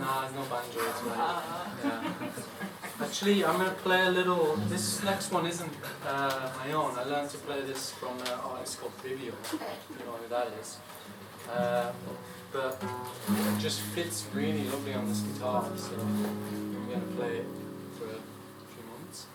Nah, it's not banjo, mate. Yeah. Actually, I'm going to play a little. This next one isn't my own. I learned to play this from an artist called Bibio. You know who that is. But it just fits really lovely on this guitar, so I'm going to play it for a few moments.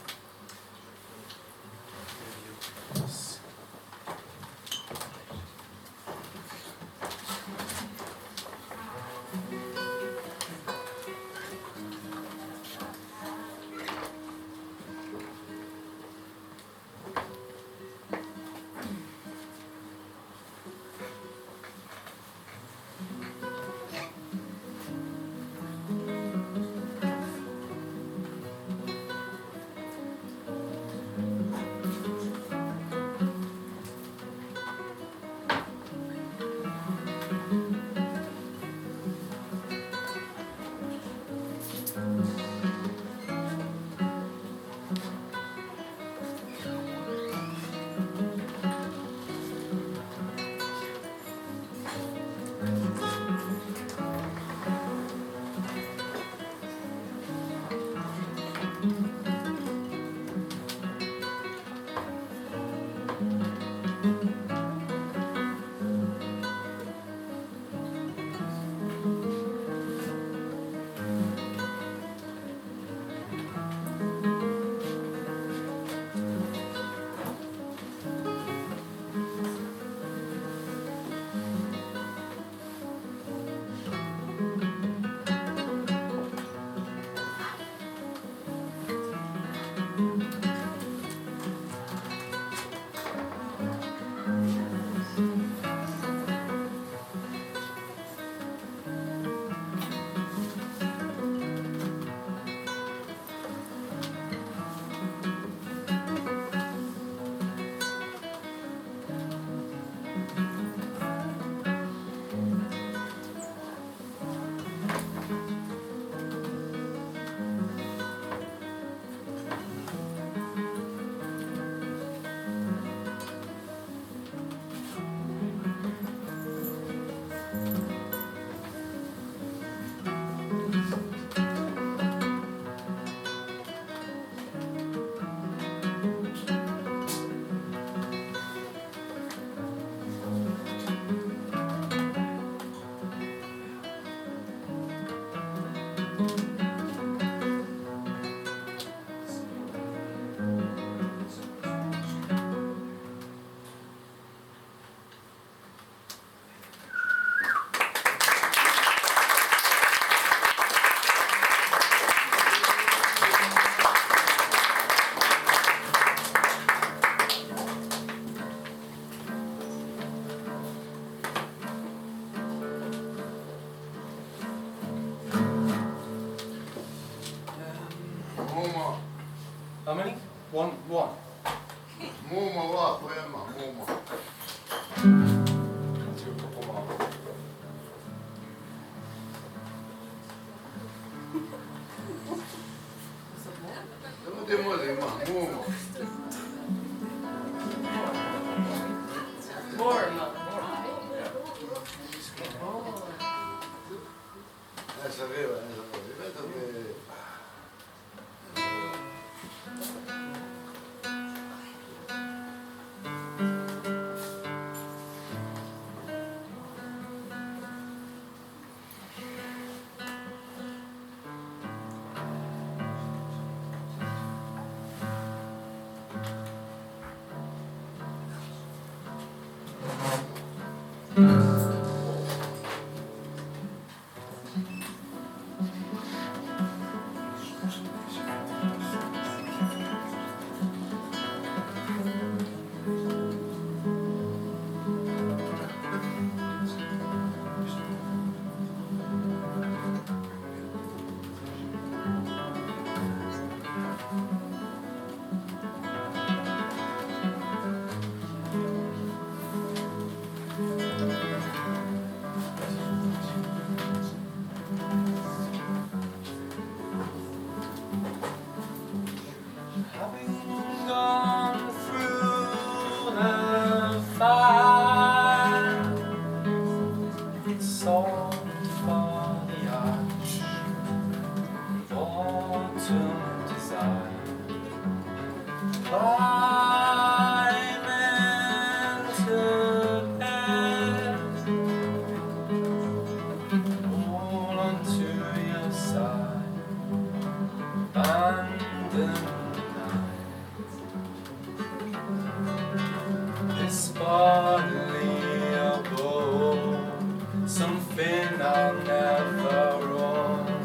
How many? One. Muuma vaan, poema, muuma. Do a couple more. Tämä te muuten, muuma. More. Essa arriva, vedete. autumn desire. Climb into bed, hold onto your side, and the night is bodily abode, something I'll never own.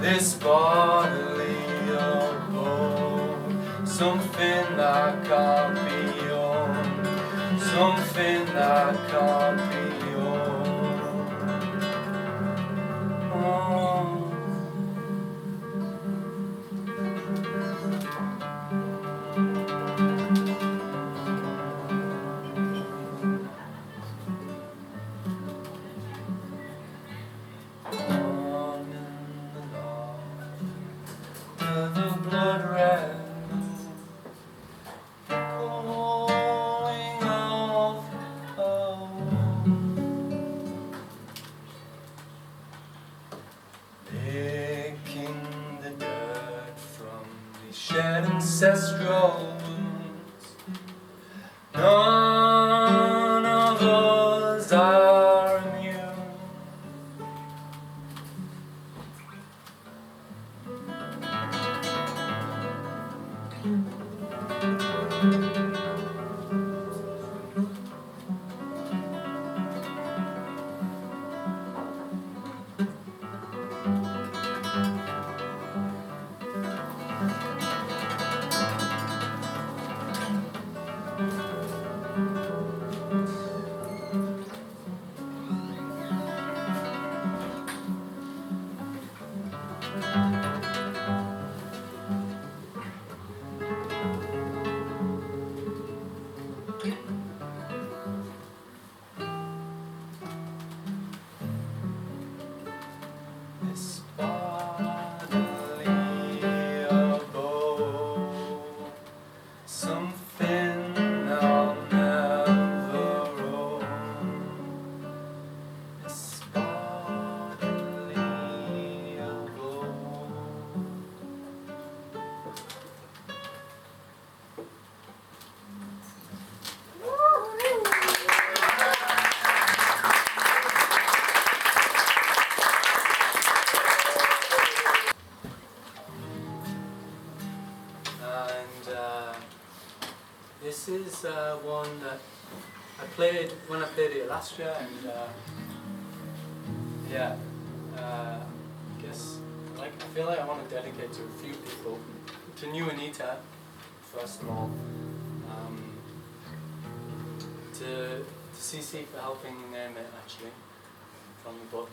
This bodily abode, something that can't be owned, something that can't be owned. Oh. The blood red calling off picking the dirt from the shed ancestral wounds. None of us are immune. This bodily abode, something I'll never own. This bodily abode. And this is one that I played when I played it last year, and yeah, I guess I feel like I want to dedicate to a few people. To New Anita, first of all, to CC for helping name it actually from the book.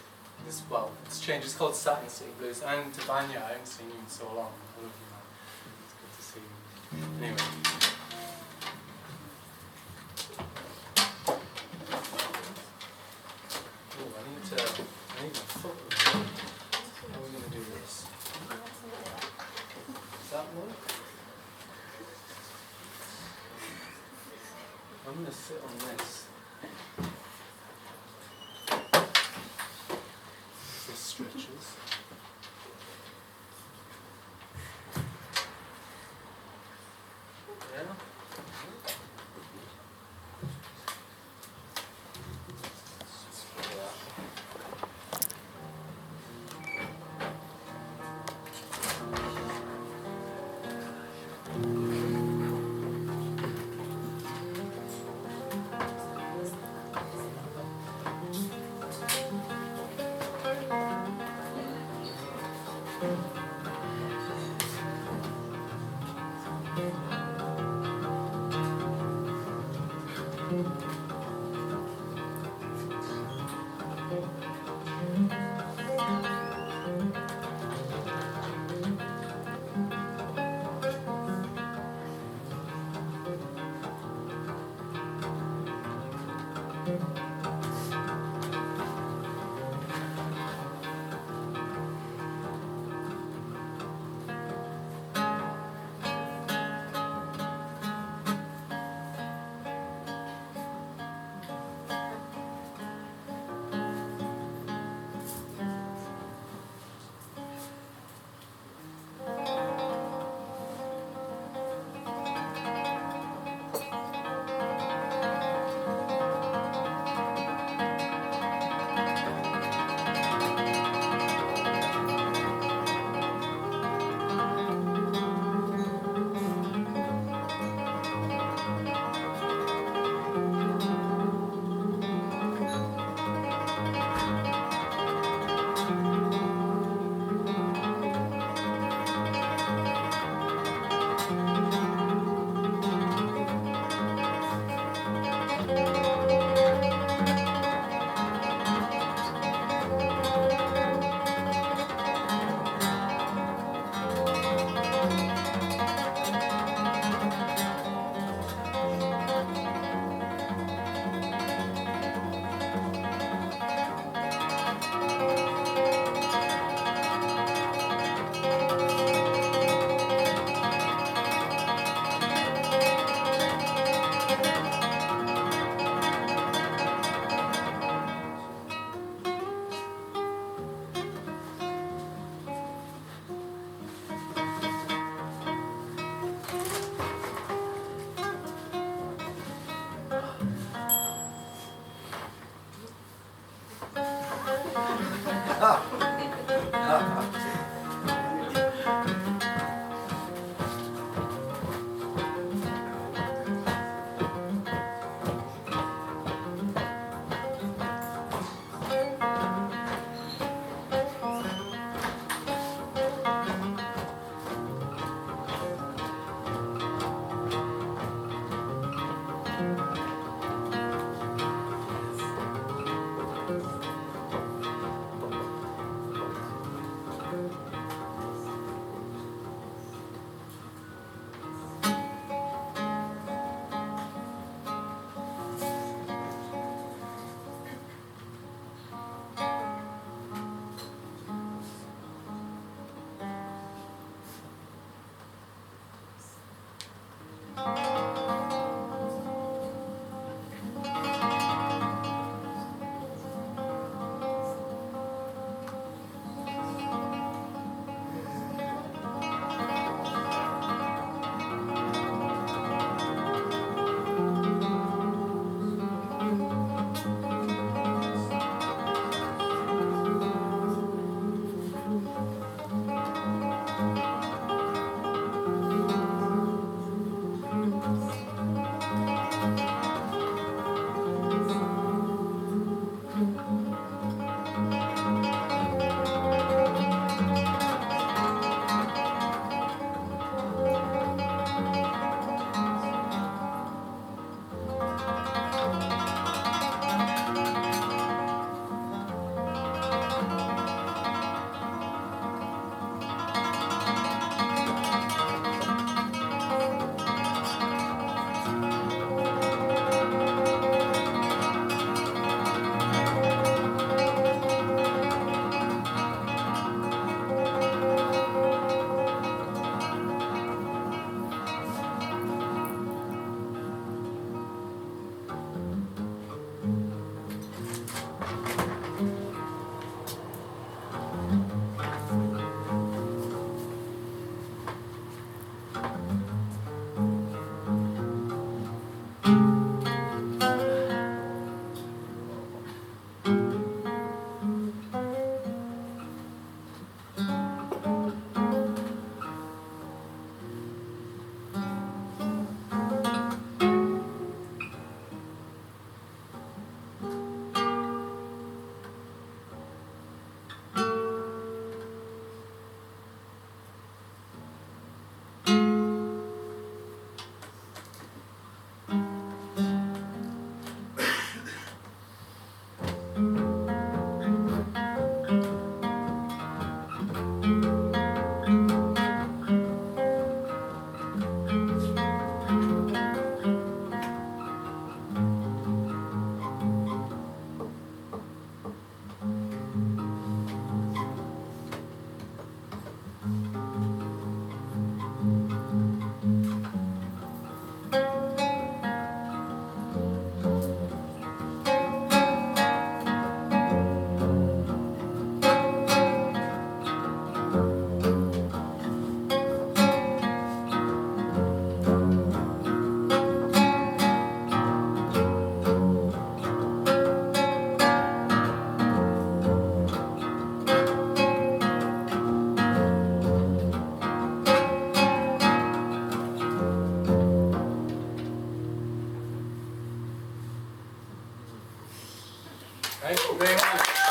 It's changed. It's called Satin City Blues, and to Vanya, I haven't seen you in so long. I love you, man. It's good to see you. Anyway. Oh, I need my foot. How are we going to do this? Does that work? I'm going to sit on this. This stretches. Yeah. Thank you very much.